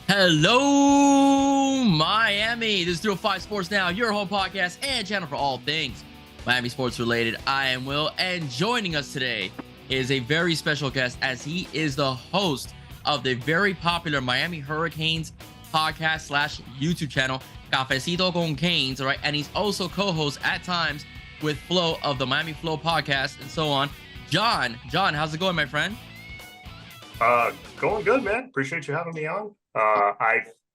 Hello, Miami. This is 305 Sports Now, your home podcast and channel for all things Miami sports related. I am Will, and joining us today is a very special guest as he is the host of the very popular Miami Hurricanes podcast slash YouTube channel, Cafecito con Canes, all right? And he's also co-host at times with Flo of the Miami Flow podcast and so on. John, how's it going, my friend? Going good, man. Appreciate you having me on.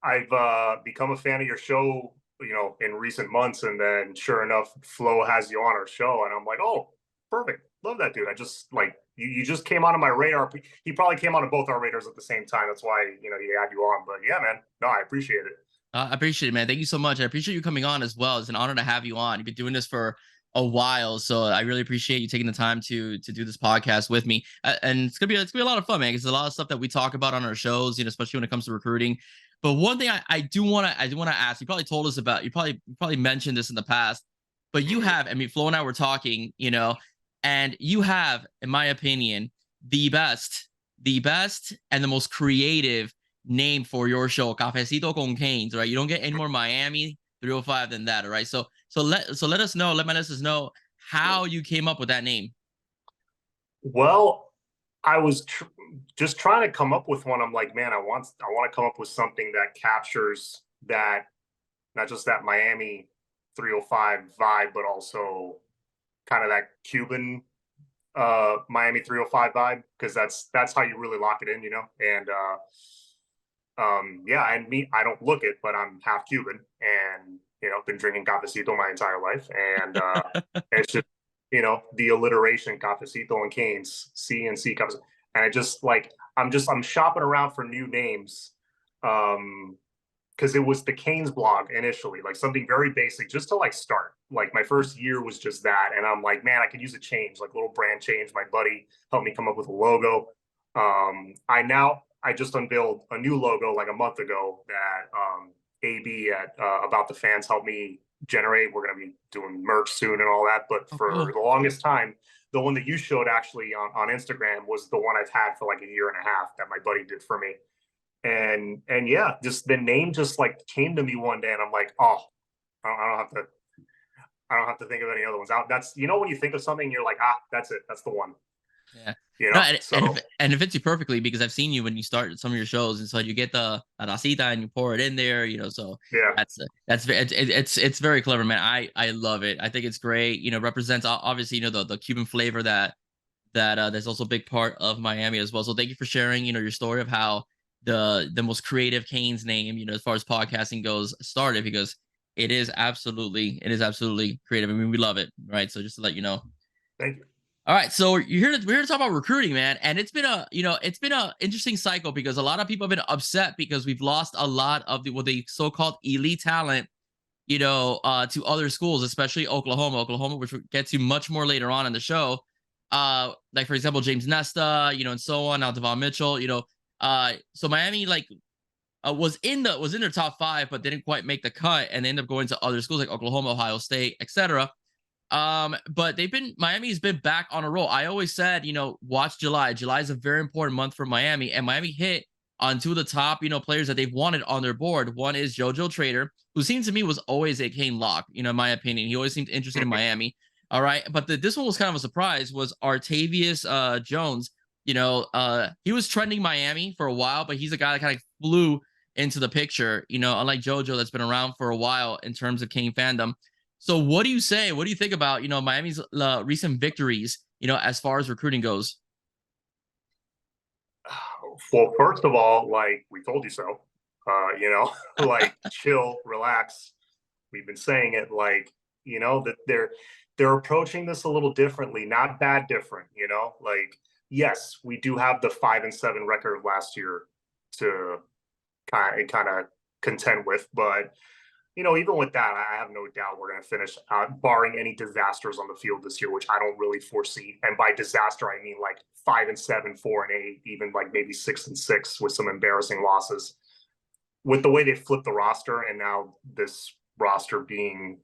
I've become a fan of your show, in recent months, and then sure enough, Flo has you on our show, and I'm like, oh, perfect, love that dude. I just like you just came onto my radar. He probably came onto both our radars at the same time. That's why he had you on. But yeah, man, no, I appreciate it. I appreciate it, man. Thank you so much. I appreciate you coming on as well. It's an honor to have you on. You've been doing this for a while, so I really appreciate you taking the time to do this podcast with me. And it's gonna be a lot of fun, man. Because there's a lot of stuff that we talk about on our shows, especially when it comes to recruiting. But one thing I do want to ask. You probably told us about. You probably mentioned this in the past, but you have. I mean, Flo and I were talking, and you have, in my opinion, the best, and the most creative name for your show, Cafecito con Canes, right? You don't get any more Miami 305 than that, all right? So let us know, let my listeners know how you came up with that name. Well, I was just trying to come up with one. I'm like, man, I want to come up with something that captures that, not just that Miami 305 vibe, but also kind of that Cuban Miami 305 vibe, because that's how you really lock it in, and yeah, and me, I don't look it, but I'm half Cuban, and been drinking cafecito my entire life, and it's just the alliteration cafecito and canes, C and C cafecito, and I just like I'm shopping around for new names, because it was the Canes blog initially, like something very basic, just to like start. Like my first year was just that, and I'm like, man, I could use a change, like a little brand change. My buddy helped me come up with a logo. I just unveiled a new logo like a month ago that AB at About the Fans helped me generate. We're going to be doing merch soon and all that. But for the longest time, the one that you showed actually on Instagram was the one I've had for like a year and a half that my buddy did for me. And yeah, just the name just like came to me one day, and I'm like, oh, I don't have to think of any other ones out. That's when you think of something, you're like, that's it, that's the one. Yeah. No, and it fits you perfectly, because I've seen you when you start some of your shows, and so you get the racita and you pour it in there, so yeah, it's very clever, man. I love it. I think it's great. Represents obviously the Cuban flavor that that's also a big part of Miami as well. So thank you for sharing your story of how the most creative Canes name, as far as podcasting goes, started, because it is absolutely creative. I mean, we love it, right? So just to let you know. Thank you. All right, so we're here to talk about recruiting, man, and it's been a interesting cycle, because a lot of people have been upset because we've lost a lot of the so-called elite talent, to other schools, especially Oklahoma, which we'll get to much more later on in the show. Like for example, James Nesta, and so on. Now Devon Mitchell, so Miami was in their top 5, but didn't quite make the cut, and they ended up going to other schools like Oklahoma, Ohio State, etc. But Miami's been back on a roll. I always said, watch July. July is a very important month for Miami, and Miami hit on two of the top, players that they've wanted on their board. One is JoJo Trader, who seemed to me was always a Kane lock, in my opinion. He always seemed interested in Miami. All right. But this one was kind of a surprise, was Artavius Jones. He was trending Miami for a while, but he's a guy that kind of flew into the picture, unlike JoJo, that's been around for a while in terms of Kane fandom. So what do you say? What do you think about, Miami's recent victories, as far as recruiting goes? Well, first of all, like, we told you so, like, chill, relax. We've been saying it, like, that they're approaching this a little differently, not bad different, like, yes, we do have the 5-7 record of last year to kind of contend with, but even with that, I have no doubt we're going to finish, barring any disasters on the field this year, which I don't really foresee. And by disaster, I mean like 5-7, 4-8, even like maybe 6-6 with some embarrassing losses. With the way they flipped the roster, and now this roster being,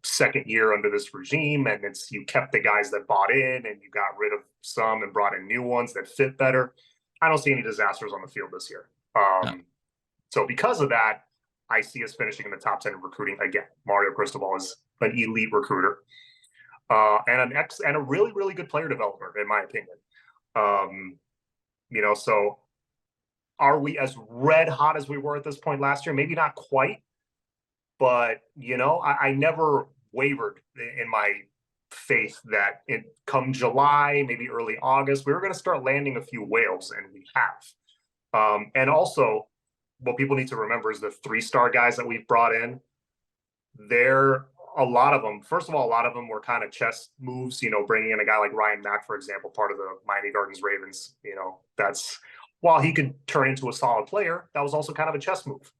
second year under this regime, and you kept the guys that bought in, and you got rid of some and brought in new ones that fit better. I don't see any disasters on the field this year. So because of that, I see us finishing in the top 10 in recruiting again. Mario Cristobal is an elite recruiter, and a really, really good player developer, in my opinion. So are we as red hot as we were at this point last year? Maybe not quite, but I never wavered in my faith that come July, maybe early August, we were going to start landing a few whales, and we have. And also, what people need to remember is the 3-star guys that we've brought in. A lot of them, first of all, a lot of them were kind of chess moves, bringing in a guy like Ryan Mack, for example, part of the Miami Gardens Ravens. That's, while he could turn into a solid player, that was also kind of a chess move.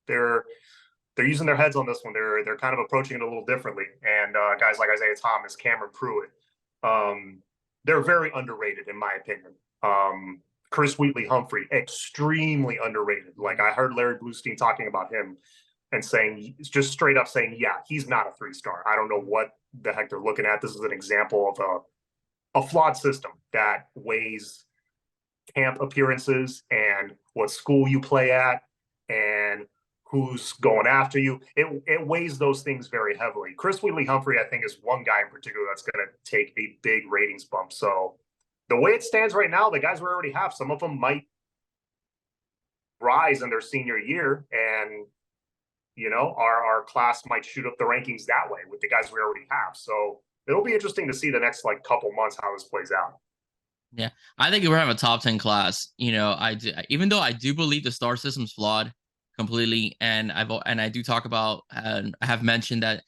They're using their heads on this one. They're kind of approaching it a little differently. And guys like Isaiah Thomas, Cameron Pruitt, they're very underrated, in my opinion. Chris Wheatley-Humphrey, extremely underrated. Like, I heard Larry Bluestein talking about him and saying, just straight up saying, yeah, he's not a 3-star. I don't know what the heck they're looking at. This is an example of a flawed system that weighs camp appearances and what school you play at and who's going after you. It weighs those things very heavily. Chris Wheatley-Humphrey, I think, is one guy in particular that's going to take a big ratings bump. So the way it stands right now, the guys we already have, some of them might rise in their senior year, and our class might shoot up the rankings that way with the guys we already have. So it'll be interesting to see the next couple months how this plays out. Yeah, I think we're having a top 10 class. Even though I do believe the star system's flawed completely, and I do talk about, and I have mentioned that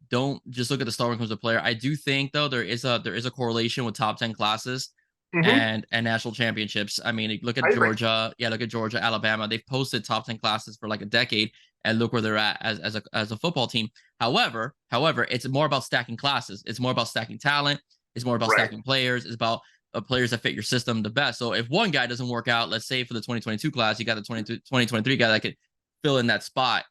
don't just look at the star when it comes to player. I do think though there is a correlation with top 10 classes and national championships. I mean, look at Georgia. Yeah, look at Georgia, Alabama. They've posted top 10 classes for like a decade, and look where they're at as a football team. However, it's more about stacking classes. It's more about stacking talent. It's more about stacking players. It's about players that fit your system the best. So if one guy doesn't work out, let's say for the 2022 class, you got the 2023 guy that could fill in that spot,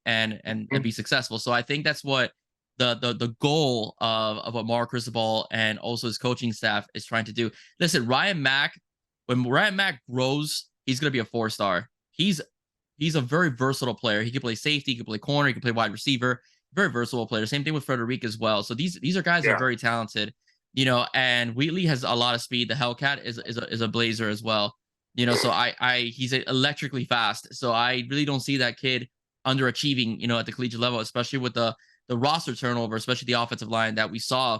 and be successful. So I think that's what the goal of what Mario Cristobal and also his coaching staff is trying to do. Listen, Ryan Mack, when Ryan Mack grows, he's going to be a 4-star. He's a very versatile player. He can play safety, he can play corner, he can play wide receiver. Very versatile player. Same thing with Frederic as well. So these are guys that are very talented. And Wheatley has a lot of speed. The Hellcat is a blazer as well. So he's electrically fast. So I really don't see that kid underachieving, at the collegiate level, especially with the roster turnover, especially the offensive line that we saw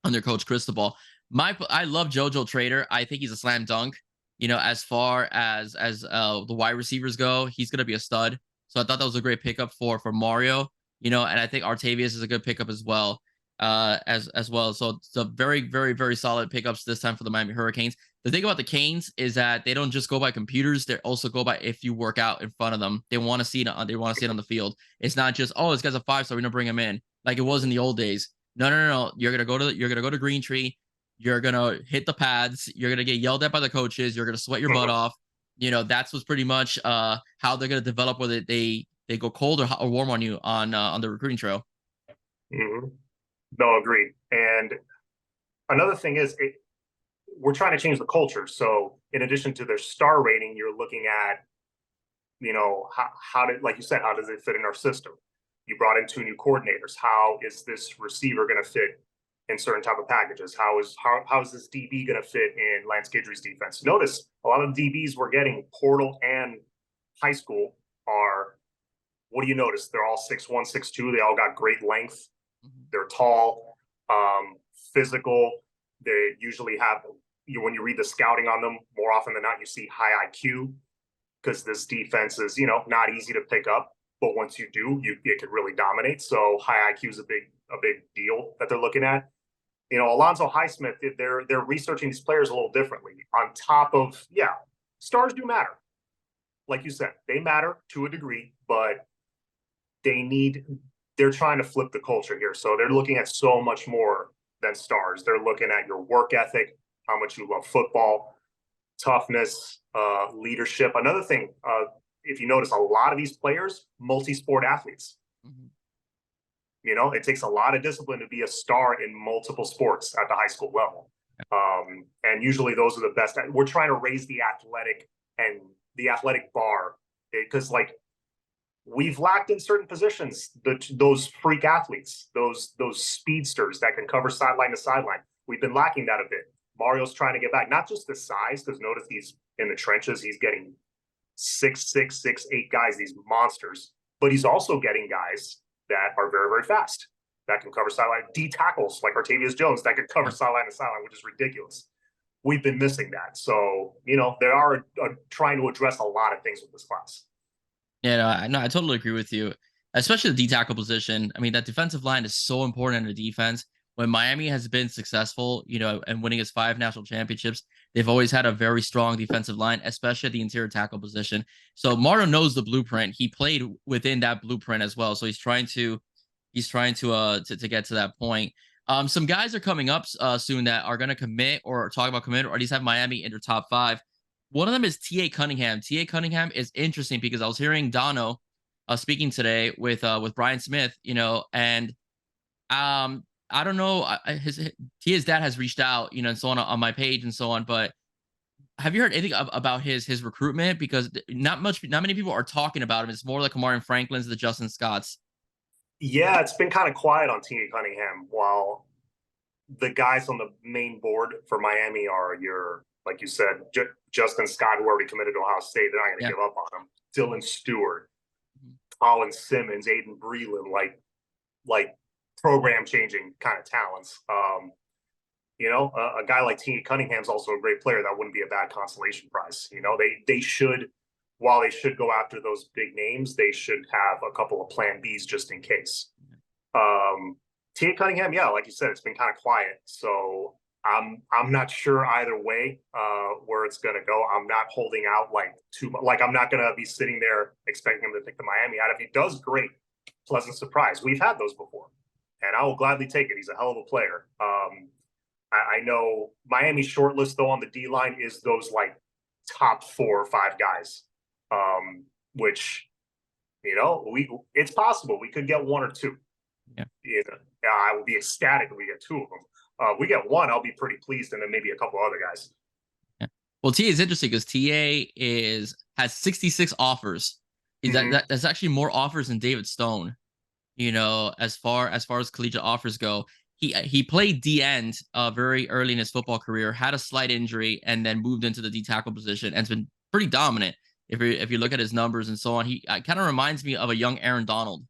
under Coach Cristobal. I love JoJo Trader. I think he's a slam dunk. As far as the wide receivers go, he's gonna be a stud. So I thought that was a great pickup for Mario. And I think Artavius is a good pickup as well. As well. So it's a very, very, very solid pickups this time for the Miami Hurricanes. The thing about the Canes is that they don't just go by computers; they also go by if you work out in front of them. They want to see it on the field. It's not just, oh, this guy's a 5-star, we're gonna bring him in like it was in the old days. No. You're gonna go to Green Tree. You're gonna hit the pads. You're gonna get yelled at by the coaches. You're gonna sweat your butt off. That's what's pretty much how they're gonna develop, whether they go cold or warm on you on the recruiting trail. No, agreed. And another thing is, we're trying to change the culture. So in addition to their star rating, you're looking at, how did, like you said, how does it fit in our system? You brought in 2 new coordinators. How is this receiver going to fit in certain type of packages? How is this DB going to fit in Lance Guidry's defense? Notice a lot of the DBs we're getting portal and high school are, what do you notice? They're all 6'1", 6'2". They all got great length. They're tall, physical. They usually have, when you read the scouting on them, more often than not, you see high IQ, because this defense is, not easy to pick up. But once you do, it could really dominate. So high IQ is a big deal that they're looking at. Alonzo Highsmith, they're researching these players a little differently. On top of, stars do matter. Like you said, they matter to a degree, but they're trying to flip the culture here. So they're looking at so much more than stars. They're looking at your work ethic, how much you love football, toughness, leadership. Another thing, if you notice, a lot of these players, multi-sport athletes. It takes a lot of discipline to be a star in multiple sports at the high school level. And usually those are the best. We're trying to raise the athletic and the athletic bar, because like we've lacked in certain positions those freak athletes, those speedsters that can cover sideline to sideline. We've been lacking that a bit. Mario's trying to get back, not just the size, because notice he's in the trenches, he's getting 6'6", 6'8" guys, these monsters, but he's also getting guys that are very, very fast, that can cover sideline, D tackles like Artavius Jones that can cover sideline to sideline, which is ridiculous. We've been missing that. So, you know, they are trying to address a lot of things with this class. Yeah, no, I totally agree with you, especially the D tackle position. I mean, that defensive line is so important in the defense. When Miami has been successful, you know, and winning its 5 national championships, they've always had a very strong defensive line, especially at the interior tackle position. So Mario knows the blueprint. He played within that blueprint as well. So he's trying to get to that point. Some guys are coming up soon that are going to commit or talk about commit or at least have Miami in their top 5. One of them is T.A. Cunningham. T.A. Cunningham is interesting because I was hearing Dono speaking today with Brian Smith, you know, and I don't know, his dad has reached out, you know, and so on my page and so on, but have you heard anything about his recruitment? Because not many people are talking about him. It's more like Kamarian Franklin's, the Justin Scotts. Yeah, it's been kind of quiet on T.A. Cunningham, while the guys on the main board for Miami are your, like you said, Justin Scott, who already committed to Ohio State. They're not going to give up on him. Dylan Stewart, Colin Simmons, Aiden Breland, like program changing kind of talents. You know, a guy like T. Cunningham's also a great player. That wouldn't be a bad consolation prize. You know, they should, while they should go after those big names, they should have a couple of plan Bs just in case. T. Cunningham, yeah, like you said, it's been kind of quiet. So I'm not sure either way where it's going to go. I'm not holding out like too much. Like I'm not going to be sitting there expecting him to pick the Miami out. If he does, great, pleasant surprise. We've had those before, and I will gladly take it. He's a hell of a player. I know Miami's short list though on the D line is those like top 4 or 5 guys, which, you know, it's possible we could get 1 or 2. Yeah. I would be ecstatic if we get 2 of them. We get 1, I'll be pretty pleased, and then maybe a couple other guys. Yeah. Well, TA is interesting because TA has 66 offers. That's actually more offers than David Stone. You know, as far as collegiate offers go, he played D end very early in his football career, had a slight injury, and then moved into the D tackle position, and it's been pretty dominant. If you look at his numbers and so on, he kind of reminds me of a young Aaron Donald.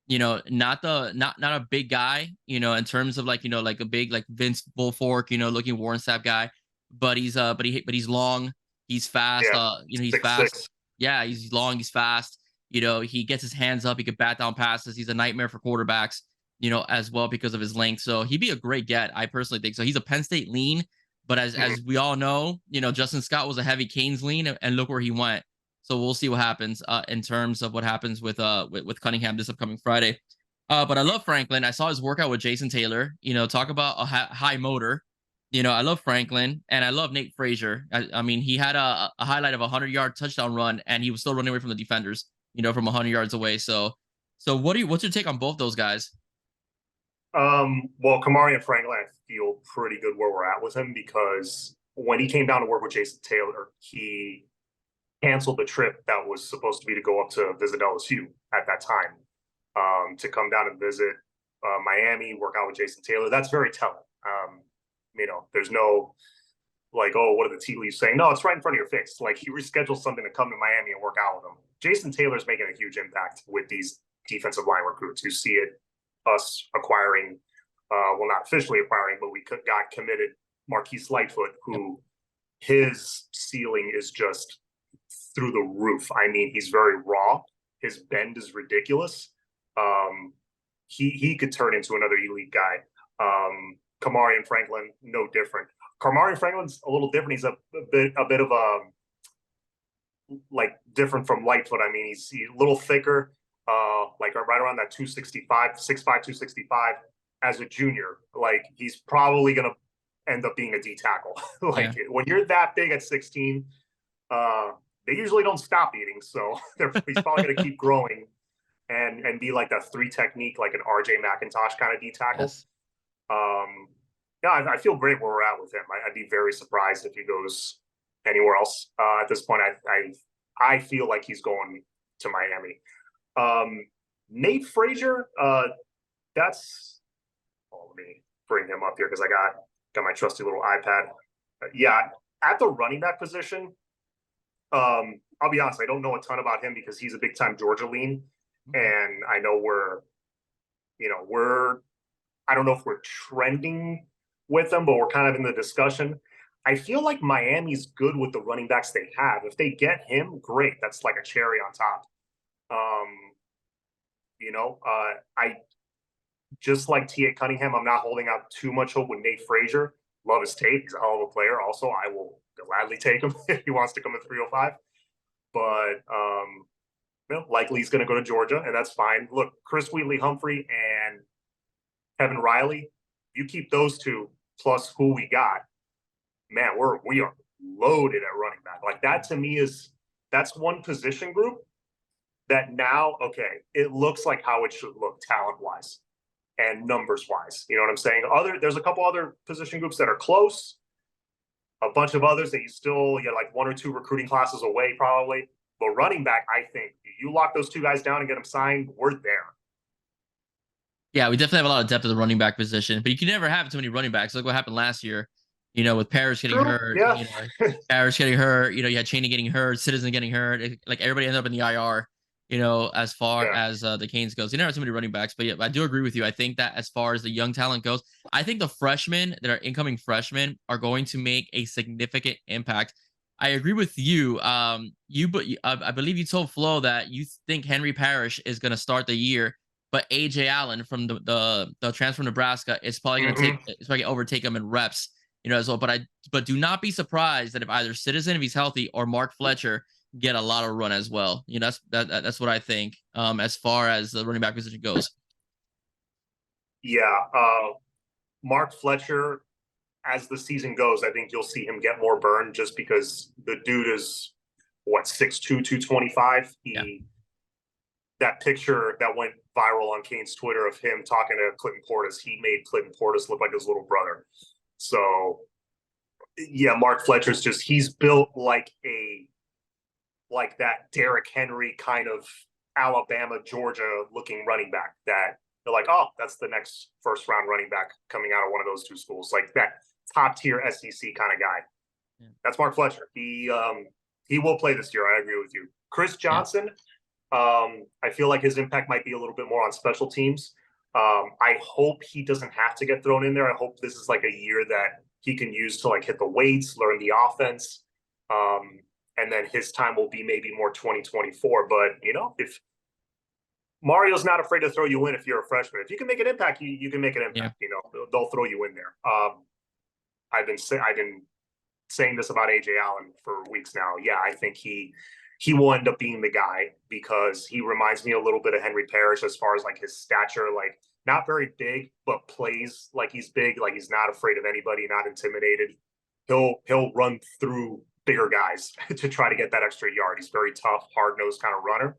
You know, not a big guy, you know, in terms of like, you know, like a big like Vince Bullfork, you know, looking Warren Sapp guy, but he's he's long, he's fast, you know, he's 6'6". fast. Yeah, he's long, he's fast. You know, he gets his hands up, he could bat down passes. He's a nightmare for quarterbacks, you know, as well because of his length. So he'd be a great get, I personally think. So he's a Penn State lean, but as we all know, you know, Justin Scott was a heavy Canes lean, and look where he went. So we'll see what happens in terms of what happens with Cunningham this upcoming Friday. But I love Franklin. I saw his workout with Jason Taylor. You know, talk about a high motor. You know, I love Franklin, and I love Nate Frazier. I mean, he had a highlight of a 100-yard touchdown run, and he was still running away from the defenders, you know, from 100 yards away. So what's your take on both those guys? Well, Kamari and Franklin, I feel pretty good where we're at with him, because when he came down to work with Jason Taylor, he canceled the trip that was supposed to be to go up to visit LSU at that time, to come down and visit Miami, work out with Jason Taylor. That's very telling. You know, there's no like, oh, what are the tea leaves saying? No, it's right in front of your face. Like, he rescheduled something to come to Miami and work out with him. Jason Taylor's making a huge impact with these defensive line recruits. You see it, us acquiring, well, not officially acquiring, but we got committed Marquise Lightfoot, who his ceiling is just through the roof. I mean, he's very raw. His bend is ridiculous. He could turn into another elite guy. Kamari and Franklin, no different. Kamari and Franklin's a little different. He's a bit of a like different from Lightfoot. I mean, he's a little thicker, like right around that 265, 6'5", 265 as a junior. Like, he's probably gonna end up being a D tackle. Like, when you're that big at 16, they usually don't stop eating, so he's probably going to keep growing and be like that 3 technique, like an RJ McIntosh kind of D tackle. Yes. Yeah, I feel great where we're at with him. I'd be very surprised if he goes anywhere else. At this point, I feel like he's going to Miami. Nate Frazier, that's, oh, let me bring him up here because I got my trusty little iPad. Yeah, at the running back position, I'll be honest, I don't know a ton about him because he's a big time Georgia lean. And I know I don't know if we're trending with them, but we're kind of in the discussion. I feel like Miami's good with the running backs they have. If they get him, great. That's like a cherry on top. Um, I just like T.A. Cunningham, I'm not holding out too much hope with Nate Frazier. Love his tape. He's a hell of a player. Also, I will gladly take him if he wants to come at 305. But likely he's going to go to Georgia, and that's fine. Look, Chris Wheatley Humphrey and Kevin Riley, you keep those two plus who we got, man, we are loaded at running back. Like that to me that's one position group that now, okay, it looks like how it should look talent wise and numbers wise. You know what I'm saying? There's a couple other position groups that are close, a bunch of others that you're like one or two recruiting classes away probably. But running back, I think you lock those two guys down and get them signed, we're there. Yeah, we definitely have a lot of depth at the running back position, but you can never have too many running backs. Look what happened last year, with Parrish getting hurt. Yeah. Parrish getting hurt. You had Cheney getting hurt, Citizen getting hurt. Like everybody ended up in the IR. As far as the Canes goes, you never have too many running backs. But yeah, I do agree with you. I think that as far as the young talent goes, I think the freshmen that are incoming freshmen are going to make a significant impact. I agree with you. I believe you told Flo that you think Henry Parrish is going to start the year, but AJ Allen from the transfer from Nebraska is probably going to overtake him in reps, as well. But do not be surprised that if either Citizen, if he's healthy, or Mark Fletcher get a lot of run as well. That's what I think. As far as the running back position goes. Yeah, Mark Fletcher, as the season goes, I think you'll see him get more burn just because the dude is 6'2", 225. That picture that went viral on Kane's Twitter of him talking to Clinton Portis, he made Clinton Portis look like his little brother. So yeah, Mark Fletcher's he's built like that Derrick Henry kind of Alabama, Georgia looking running back that they're like, oh, that's the next first round running back coming out of one of those two schools. Like that top tier SEC kind of guy. Yeah. That's Mark Fletcher. He will play this year. I agree with you. Chris Johnson, I feel like his impact might be a little bit more on special teams. I hope he doesn't have to get thrown in there. I hope this is like a year that he can use to like hit the weights, learn the offense. And then his time will be maybe more 2024. But, if Mario's not afraid to throw you in if you're a freshman, if you can make an impact, you can make an impact. Yeah. They'll throw you in there. I've been saying this about AJ Allen for weeks now. Yeah, I think he will end up being the guy because he reminds me a little bit of Henry Parrish as far as like his stature, like not very big, but plays like he's big, like he's not afraid of anybody, not intimidated. He'll run through bigger guys to try to get that extra yard. He's very tough, hard-nosed kind of runner,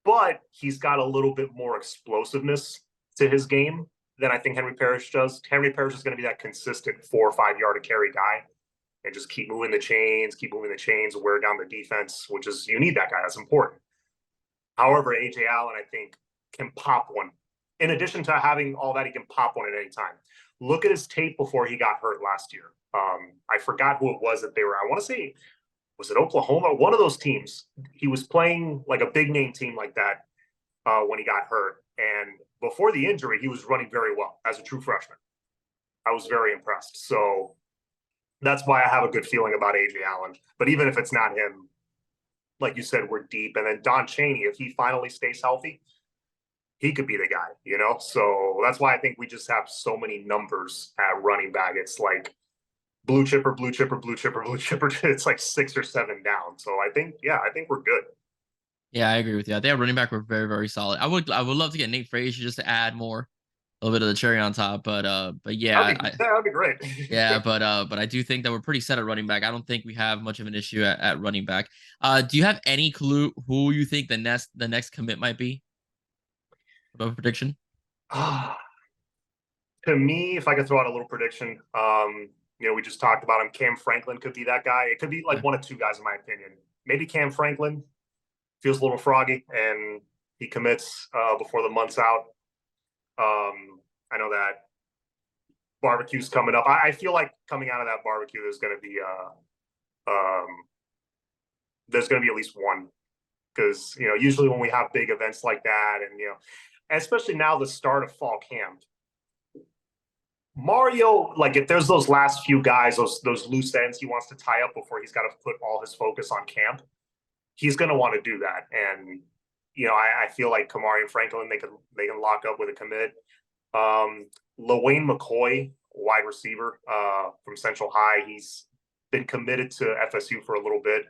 but he's got a little bit more explosiveness to his game than I think Henry Parrish does. Henry Parrish is going to be that consistent 4 or 5 yard to carry guy and just keep moving the chains, wear down the defense, which is, you need that guy. That's important. However, AJ Allen, I think, can pop one. In addition to having all that, he can pop one at any time. Look at his tape before he got hurt last year. I forgot who it was that they were. I want to say, was it Oklahoma? One of those teams. He was playing like a big name team like that when he got hurt. And before the injury, he was running very well as a true freshman. I was very impressed. So that's why I have a good feeling about AJ Allen. But even if it's not him, like you said, we're deep. And then Don Chaney, if he finally stays healthy, he could be the guy, So that's why I think we just have so many numbers at running back. It's like blue chipper. It's like 6 or 7 down. So I think we're good. Yeah, I agree with you. I think running back were very, very solid. I would love to get Nate Frazier just to add a little bit of the cherry on top. But yeah, that'd be great. Yeah, but I do think that we're pretty set at running back. I don't think we have much of an issue at running back. Do you have any clue who you think the next commit might be? Of a prediction? To me, if I could throw out a little prediction, we just talked about him. Cam Franklin could be that guy. It could be like one of two guys, in my opinion. maybe Cam Franklin feels a little froggy and he commits before the month's out. I know that barbecue's coming up. I feel like coming out of that barbecue, um, there's going to be at least one, because usually when we have big events like that, and especially now the start of fall camp, Mario, like if there's those last few guys, those loose ends he wants to tie up before he's got to put all his focus on camp, he's going to want to do that. And I feel like Kamari and Franklin, they can lock up with a commit. Louie McCoy, wide receiver from Central High, he's been committed to FSU for a little bit.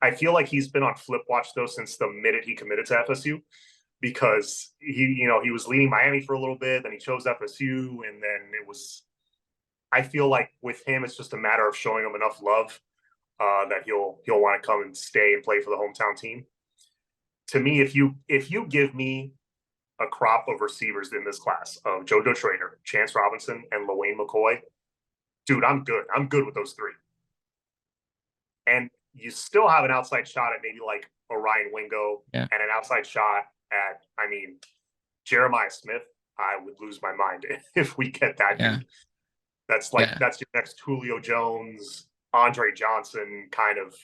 I feel like he's been on flip watch though since the minute he committed to FSU, because he was leading Miami for a little bit, then he chose FSU, and then I feel like with him, it's just a matter of showing him enough love that he'll want to come and stay and play for the hometown team. To me, if you give me a crop of receivers in this class of JoJo Trader, Chance Robinson, and Louie McCoy, dude, I'm good. I'm good with those three. And you still have an outside shot at maybe like Orion Wingo, and an outside shot at, Jeremiah Smith. I would lose my mind if we get that dude. That's that's your next Julio Jones, Andre Johnson kind of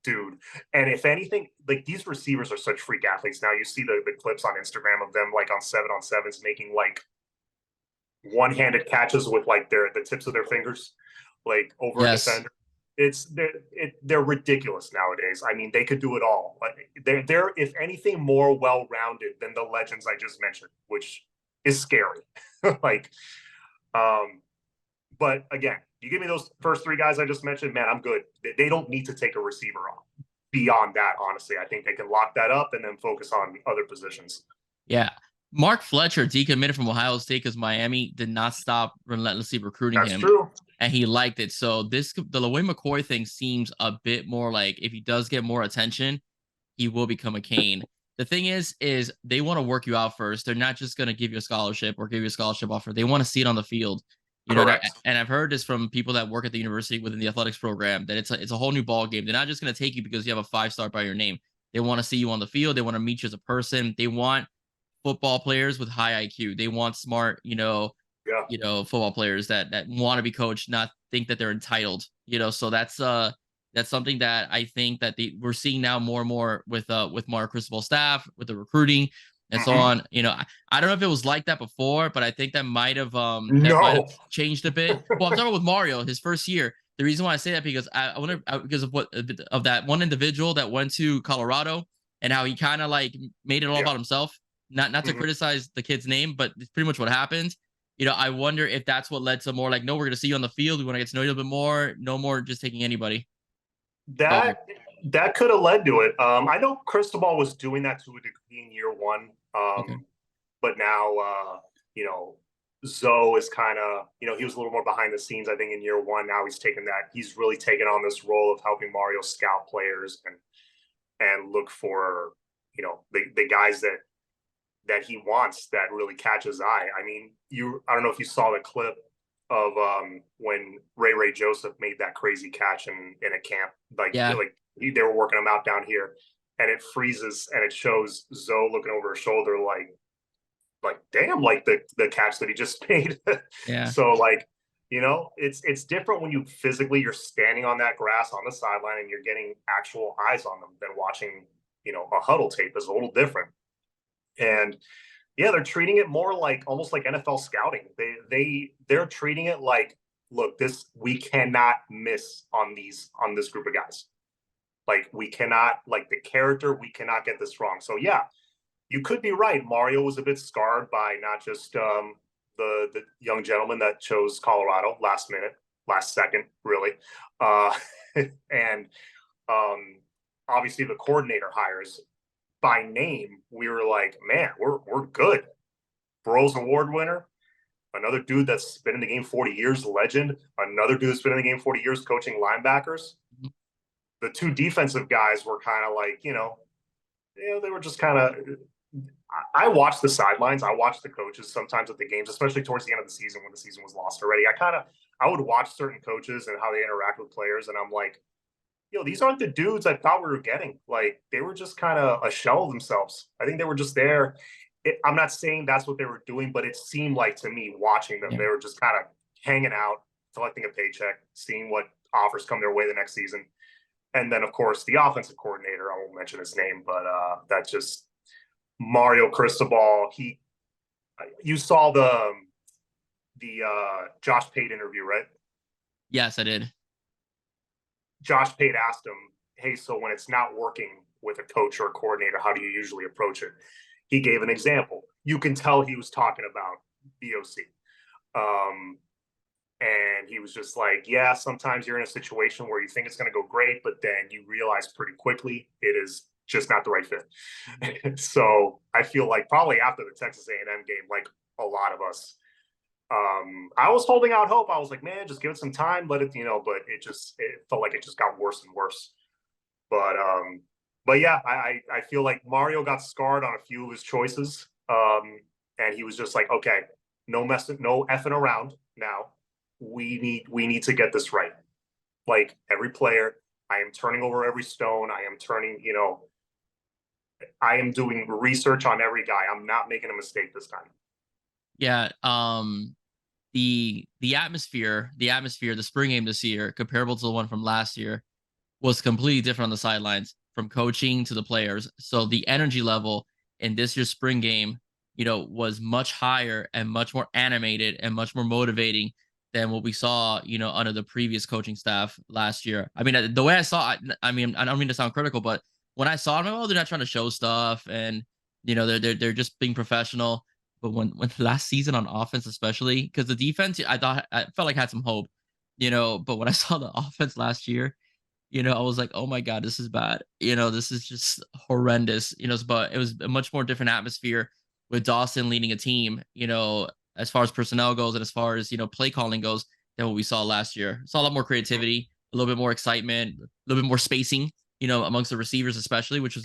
dude. And if anything, like these receivers are such freak athletes now. You see the clips on Instagram of them like on 7-on-7s making like one-handed catches with like the tips of their fingers, like over a defender. They're ridiculous nowadays. I mean, they could do it all. They're if anything more well-rounded than the legends I just mentioned, which is scary. But again, you give me those first three guys I just mentioned, man, I'm good. They don't need to take a receiver off. Beyond that, honestly, I think they can lock that up and then focus on other positions. Yeah. Mark Fletcher decommitted from Ohio State because Miami did not stop relentlessly recruiting him. That's true. And he liked it. So the Louie McCoy thing seems a bit more like if he does get more attention, he will become a Cane. The thing is they want to work you out first. They're not just going to give you a scholarship or give you a scholarship offer. They want to see it on the field. And I've heard this from people that work at the university within the athletics program, that it's a whole new ball game. They're not just going to take you because you have a 5-star by your name. They want to see you on the field. They want to meet you as a person. They want football players with high IQ. They want smart, football players that want to be coached, not think that they're entitled. So that's something that I think that we're seeing now more and more with Mario Cristobal's staff, with the recruiting and so on. I don't know if it was like that before, but I think that might have changed a bit. Well, I'm talking about with Mario, his first year. The reason why I say that because I wonder because of that one individual that went to Colorado and how he kind of like made it all about himself. Not to criticize the kid's name, but it's pretty much what happened. I wonder if that's what led to more like, no, we're going to see you on the field. We want to get to know you a little bit more. No more just taking anybody. That could have led to it. I know Cristobal was doing that to a degree in year one. But now, Zoe is kind of, he was a little more behind the scenes, I think, in year one. Now he's really taken on this role of helping Mario scout players and look for, the guys that he wants that really catch his eye. I mean, I don't know if you saw the clip of when Ray Joseph made that crazy catch in a camp. They were working him out down here, and it freezes and it shows Zoe looking over her shoulder like damn, like the catch that he just made. So it's different when you're standing on that grass on the sideline and you're getting actual eyes on them than watching a huddle tape. Is a little different. And they're treating it more like almost like NFL scouting. They're treating it like, look, we cannot miss on this group of guys. Like we cannot, like the character, we cannot get this wrong. So you could be right. Mario was a bit scarred by not just the young gentleman that chose Colorado last second, really, and obviously the coordinator hires. By name, we were like, man, we're good. Burroughs Award winner, another dude that's been in the game 40 years, legend, another dude that's been in the game 40 years coaching linebackers. The two defensive guys were kind of like, they were just kind of. I watched the sidelines. I watched the coaches sometimes at the games, especially towards the end of the season when the season was lost already. I would watch certain coaches and how they interact with players, and I'm like, these aren't the dudes I thought we were getting. Like, they were just kind of a shell of themselves. I think they were just there. I'm not saying that's what they were doing, but it seemed like to me watching them, Yeah. they were just kind of hanging out, collecting a paycheck, seeing what offers come their way the next season. And then, of course, the offensive coordinator, I won't mention his name, but that's just Mario Cristobal. You saw the Josh Pate interview, right? Yes, I did. Josh Pate asked him, hey, so when it's not working with a coach or a coordinator, how do you usually approach it? He gave an example. You can tell he was talking about BOC. And he was just like, yeah, sometimes you're in a situation where you think it's going to go great, but then you realize pretty quickly it is just not the right fit. So I feel like probably after the Texas A&M game, like a lot of us, I was holding out hope. I was like, man, just give it some time, let it, but it felt like it just got worse and worse. But yeah, I feel like Mario got scarred on a few of his choices. And he was just like, okay, no messing, no effing around now. We need to get this right. Like, every player, I am turning over every stone. I am I am doing research on every guy. I'm not making a mistake this time. Yeah. The atmosphere, the spring game this year, comparable to the one from last year, was completely different on the sidelines, from coaching to the players. So the energy level in this year's spring game, was much higher and much more animated and much more motivating than what we saw, under the previous coaching staff last year. I mean, the way I saw it, I mean, I don't mean to sound critical, but when I saw them, I'm like, oh, they're not trying to show stuff, and they're just being professional. But when last season on offense, especially because the defense, I felt like had some hope, But when I saw the offense last year, I was like, oh my God, this is bad. This is just horrendous. But it was a much more different atmosphere with Dawson leading a team, as far as personnel goes and as far as, play calling goes, than what we saw last year. Saw a lot more creativity, a little bit more excitement, a little bit more spacing, amongst the receivers, especially, which was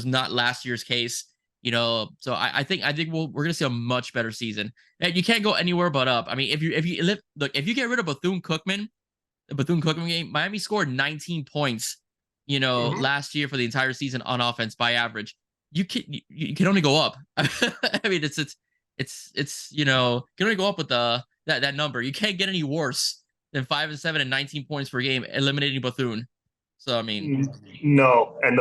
not last year's case. So I think we're gonna see a much better season. And you can't go anywhere but up. I mean, if you get rid of Bethune-Cookman game, Miami scored 19 points, last year for the entire season on offense by average. You can only go up. I mean, you can only go up with that number. You can't get any worse than 5-7 and 19 points per game, eliminating Bethune. So I mean, no, and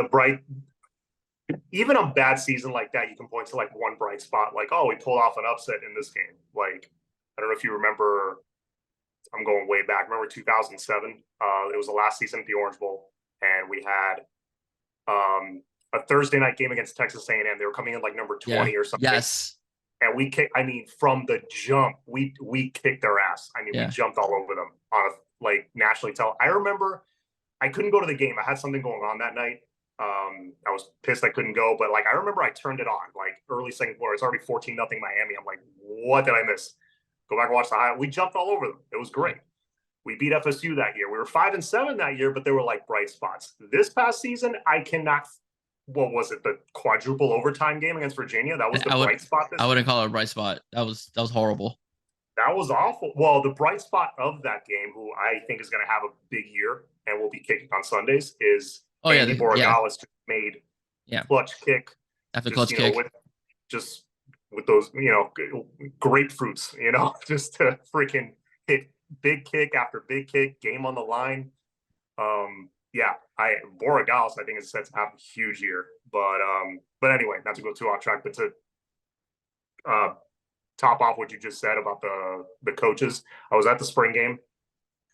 even a bad season like that, you can point to like one bright spot, like, oh, we pulled off an upset in this game. Like, I don't know if you remember. I'm going way back. Remember 2007? It was the last season at the Orange Bowl, and we had a Thursday night game against Texas A&M. They were coming in like number 20 or something. Yes. And we kicked. I mean, from the jump, we kicked their ass. I mean, we jumped all over them on a nationally I remember I couldn't go to the game. I had something going on that night. I was pissed I couldn't go, but I remember I turned it on early second quarter. It's already 14-0 Miami. I'm like, what did I miss? Go back and watch the highlight. We jumped all over them. It was great. We beat FSU that year. We were 5-7 that year, but there were bright spots. This past season, I cannot. What was it? The quadruple overtime game against Virginia? That was the bright spot. I wouldn't call it a bright spot. That was horrible. That was awful. Well, the bright spot of that game, who I think is going to have a big year and will be kicking on Sundays, is Andy Borregales just made clutch kick after clutch kick. With those, grapefruits, just to freaking hit big kick after big kick, game on the line. Borregales, I think, is set to have a huge year. But anyway, not to go too off track, but to top off what you just said about the coaches. I was at the spring game.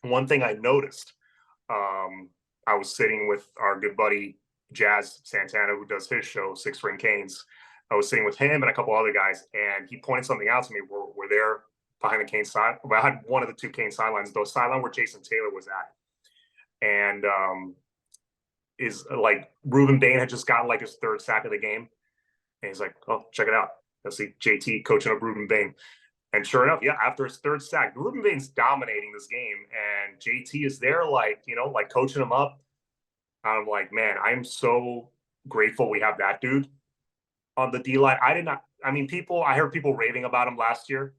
One thing I noticed, I was sitting with our good buddy Jazz Santana, who does his show, Six Ring Canes. I was sitting with him and a couple other guys, and he pointed something out to me. We're there behind the Canes side. Well, I had one of the two Canes sidelines, the sideline where Jason Taylor was at. And is Reuben Bain had just gotten his third sack of the game. And he's like, oh, check it out. Let's see JT coaching up Reuben Bain. And sure enough, after his third sack, Reuben Bain's dominating this game. And JT is there, coaching him up. I'm like, man, I'm so grateful we have that dude on the D line. I heard people raving about him last year.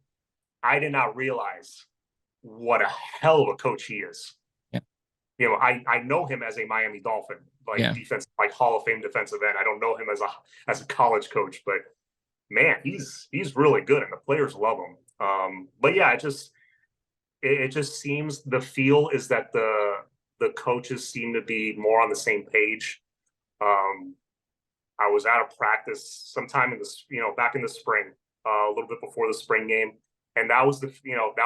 I did not realize what a hell of a coach he is. Yeah. I know him as a Miami Dolphin, like Yeah. defense, like Hall of Fame defensive end. I don't know him as a college coach, but man, he's really good, and the players love him. But yeah, it just seems the feel is that the coaches seem to be more on the same page. Um, I was out of practice sometime in this, back in the spring, a little bit before the spring game. And that was that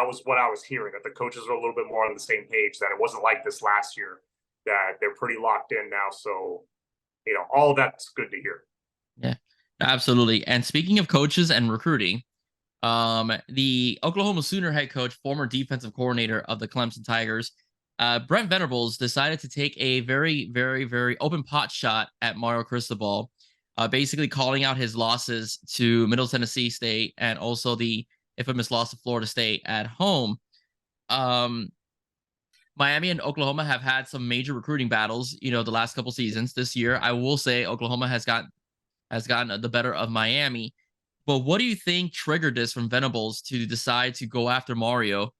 was what I was hearing, that the coaches are a little bit more on the same page, that it wasn't like this last year, that they're pretty locked in now. So, all of that's good to hear. Yeah. Absolutely. And speaking of coaches and recruiting, the Oklahoma Sooner head coach, former defensive coordinator of the Clemson Tigers, Brent Venables decided to take a very, very, very open pot shot at Mario Cristobal, basically calling out his losses to Middle Tennessee State and also the infamous loss to Florida State at home. Um, Miami and Oklahoma have had some major recruiting battles, the last couple seasons. This year, I will say Oklahoma has gotten the better of Miami. But what do you think triggered this from Venables to decide to go after Mario?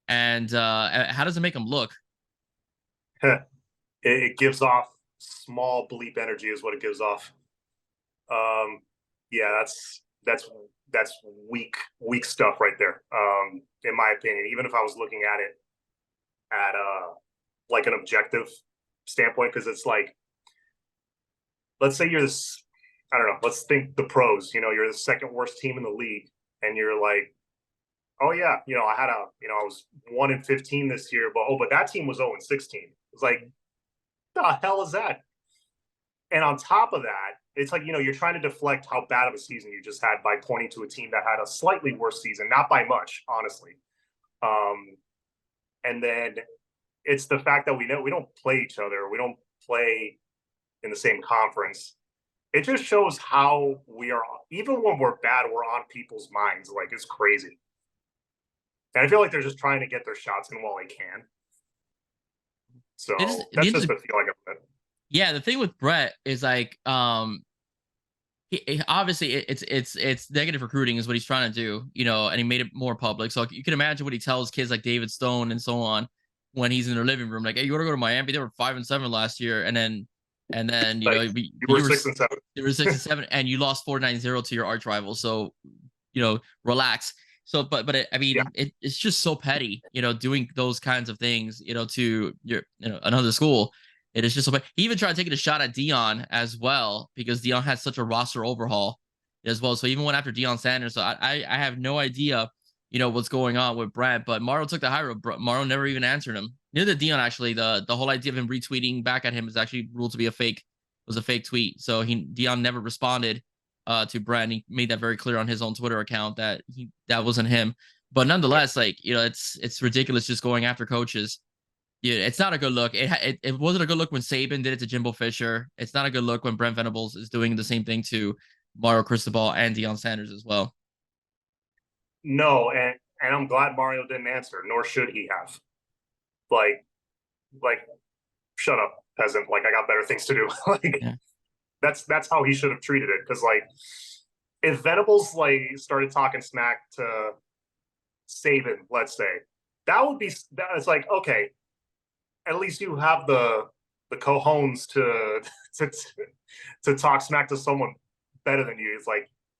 And how does it make him look? It gives off small bleep energy, is what it gives off. Um, yeah, that's weak stuff right there. In my opinion, even if I was looking at it at like an objective standpoint, because it's like, let's say you're this, I don't know, let's think the pros. You're the second worst team in the league, and you're like, oh yeah, I was 1-15 this year, but that team was 0-16. It's like, the hell is that? And on top of that, it's like, you're trying to deflect how bad of a season you just had by pointing to a team that had a slightly worse season, not by much, honestly. Um, and then it's the fact that we don't play each other. We don't play in the same conference. It just shows how we are, even when we're bad, we're on people's minds. Like, it's crazy. And I feel like they're just trying to get their shots in while they can. So that's just the feel I get from it. Yeah, the thing with Brett is like, obviously it's negative recruiting is what he's trying to do, and he made it more public. So you can imagine what he tells kids like David Stone and so on when he's in their living room, like, "Hey, you want to go to Miami? They were 5-7 last year, and then Like, you were 6-7. you were 6-7, and you lost 4-9-0 to your arch rival. So, relax." So, but I Yeah. mean, it's just so petty, doing those kinds of things, to your, another school. It is just so bad. He even tried taking a shot at Dion as well because Dion had such a roster overhaul as well. So even went after Dion Sanders. So I have no idea, what's going on with Brent. But Mario took the high road. Mario never even answered him. Neither did Dion, actually. The whole idea of him retweeting back at him is actually ruled to be a fake. Was a fake tweet. So Dion never responded to Brent. He made that very clear on his own Twitter account that that wasn't him. But nonetheless, like, it's ridiculous just going after coaches. Yeah, it's not a good look. It wasn't a good look when Saban did it to Jimbo Fisher. It's not a good look when Brent Venables is doing the same thing to Mario Cristobal and Dion Sanders as well. No, and I'm glad Mario didn't answer, nor should he have. Like, like, shut up, peasant. Like, I got better things to do. Like, Yeah. that's how he should have treated it. Because, like, if Venables like started talking smack to Saban, let's say, that would be that. It's like, okay, at least you have the cojones to to talk smack to someone better than you.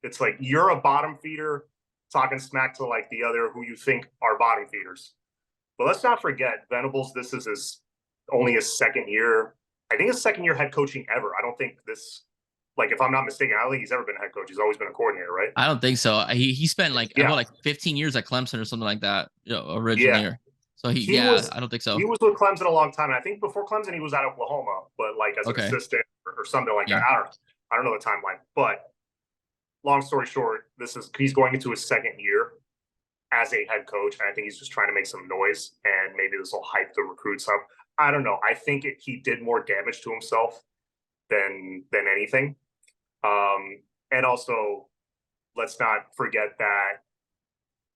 It's like you're a bottom feeder talking smack to like the other who you think are bottom feeders. But let's not forget, Venables, this is only his second year. I think his second year head coaching ever. I don't think this, like, if I'm not mistaken, I don't think he's ever been a head coach. He's always been a coordinator, right? I don't think so. He spent like Yeah. 15 years at Clemson or something like that, Yeah. originally. So He was I don't think he so. was with Clemson a long time. And I think before Clemson he was at Oklahoma, but like as an Okay. assistant or something like that. Yeah. I don't know the timeline. But long story short, he's going into his second year as a head coach, and I think he's just trying to make some noise, and maybe this will hype the recruits up. I don't know. I think he did more damage to himself than anything. And also, let's not forget that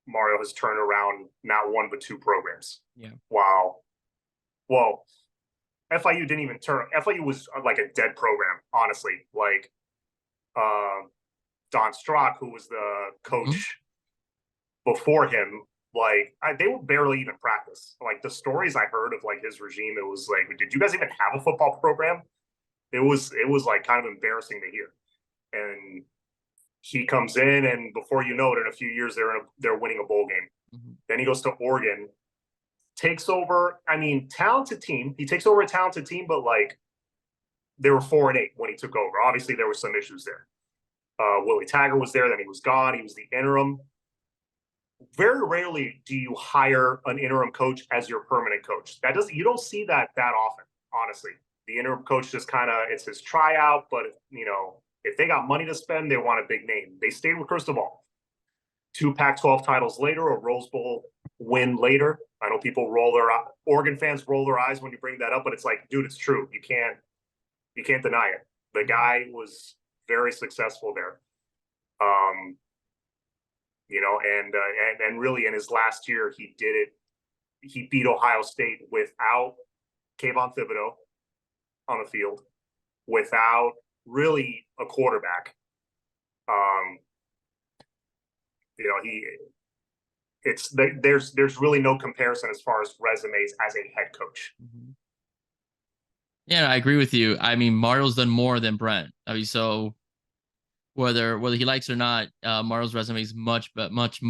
Mario has turned around not one but two programs. Yeah. Wow. Well, FIU didn't even turn. FIU was like a dead program, honestly. Like Don Strock, who was the coach before him, Like they would barely even practice. Like the stories I heard of like his regime, it was like, did you guys even have a football program? It was like kind of embarrassing to hear. And he comes in, and before you know it, in a few years they're winning a bowl game. Mm-hmm. Then he goes to Oregon, takes over. I mean, talented team. He takes over a talented team, but like they were 4-8 when he took over. Obviously, there were some issues there. Willie Taggart was there, then he was gone. He was the interim. Very rarely do you hire an interim coach as your permanent coach. You don't see that often, honestly. The interim coach just kind of, it's his tryout, but if they got money to spend, they want a big name. They stayed with Cristobal. 2 Pac-12 titles later, a Rose Bowl win later. I know people Oregon fans roll their eyes when you bring that up, but it's like, dude, it's true. You can't deny it. The guy was very successful there. And really in his last year, he did it. He beat Ohio State without Kayvon Thibodeau on the field, without really a quarterback. There's really no comparison as far as resumes as a head coach. Mm-hmm. Yeah, I agree with you. I mean, Mario's done more than Brent. I mean, so whether he likes or not, Mario's resume is much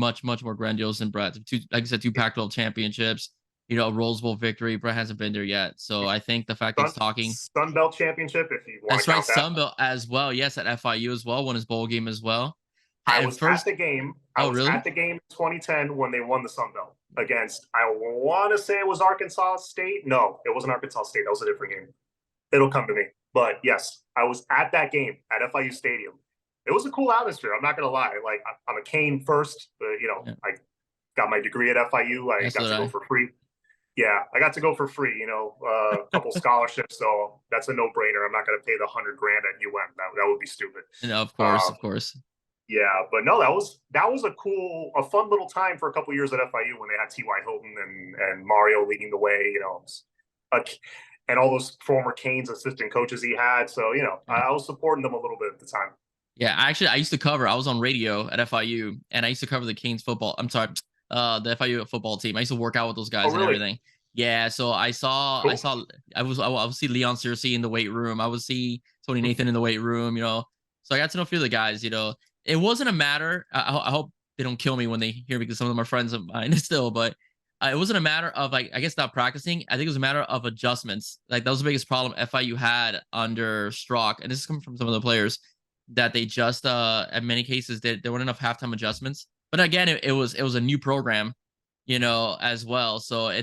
more grandiose than Brent's. Like I said, 2 Pac-12 championships, a Rose Bowl victory. Brent hasn't been there yet. So I think the fact that he's talking Sun Belt championship, if you want that's to count right, Sun Belt as well. Yes, at FIU as well, won his bowl game as well. I was at the game. I was really? at the game in 2010 when they won the Sun Belt against, I want to say it was Arkansas State. No, it wasn't Arkansas State. That was a different game. It'll come to me. But yes, I was at that game at FIU Stadium. It was a cool atmosphere. I'm not going to lie. Like, I'm a Cane first. Yeah. I got my degree at FIU. I got to go for free. Yeah, I got to go for free, a couple scholarships. So that's a no-brainer. I'm not going to pay the $100,000 at UM. That would be stupid. No, of course. Yeah, but no, that was a fun little time for a couple years at FIU when they had T.Y. Hilton and Mario leading the way, and all those former Canes assistant coaches he had. So, I was supporting them a little bit at the time. Yeah, actually, I used to cover. I was on radio at FIU, and I used to cover the Canes football. I'm sorry, the FIU football team. I used to work out with those guys and everything. Yeah, so I would see Leon Searcy in the weight room. I would see Tony Nathan in the weight room. So I got to know a few of the guys. It wasn't a matter. I hope they don't kill me when they hear me because some of them are friends of mine still. But it wasn't a matter of I guess not practicing. I think it was a matter of adjustments. Like that was the biggest problem FIU had under Strock, and this is coming from some of the players that they just in many cases there weren't enough halftime adjustments. But again, it was a new program, as well. So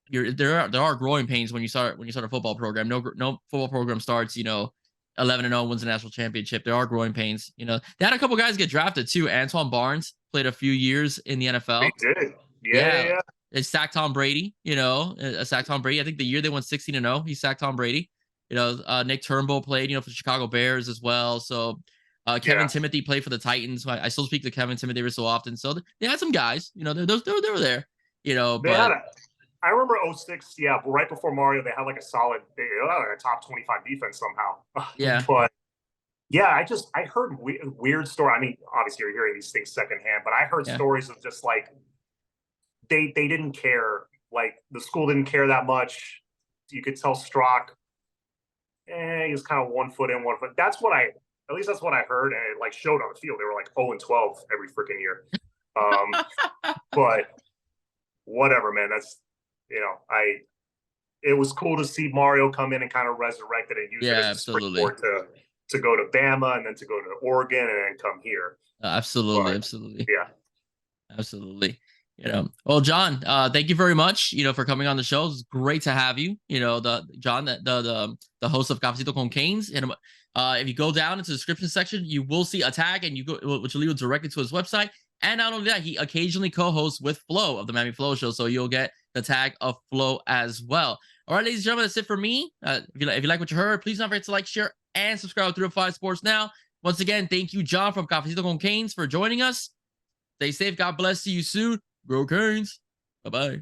there are growing pains when you start a football program. No football program starts 11-0, wins a national championship. There are growing pains. They had a couple guys get drafted too. Antoine Barnes played a few years in the NFL. They did. Yeah. They sacked Tom Brady. Sacked Tom Brady. I think the year they went 16-0, he sacked Tom Brady. Nick Turnbull played, for the Chicago Bears as well. So Kevin Timothy played for the Titans. I still speak to Kevin Timothy every so often. So they had some guys. They were there. I remember 06, right before Mario, they had like a solid, a top 25 defense somehow. Yeah. But I heard weird story. I mean, obviously you're hearing these things secondhand, but I heard stories of just like, they didn't care. Like the school didn't care that much. You could tell Strock, he was kind of 1 foot in, 1 foot. That's what I heard. And it like showed on the field. They were like 0-12 every freaking year. But whatever, man, that's, it was cool to see Mario come in and kind of resurrect it and use it as a springboard to go to Bama and then to go to Oregon and then come here. Absolutely. Yeah. Absolutely. Well, John, thank you very much, for coming on the show. It's great to have you, the host of Cafecito con Canes. And if you go down into the description section, you will see a tag which will lead you directly to his website. And not only that, he occasionally co-hosts with Flo of the Miami Flow Show. So you'll get the tag of Flo as well. All right, ladies and gentlemen, that's it for me. If you like what you heard, please don't forget to like, share, and subscribe to 305 Sports Now. Once again, thank you, John from Cafecito con Canes, for joining us. Stay safe. God bless. See you soon. Go Canes. Bye-bye.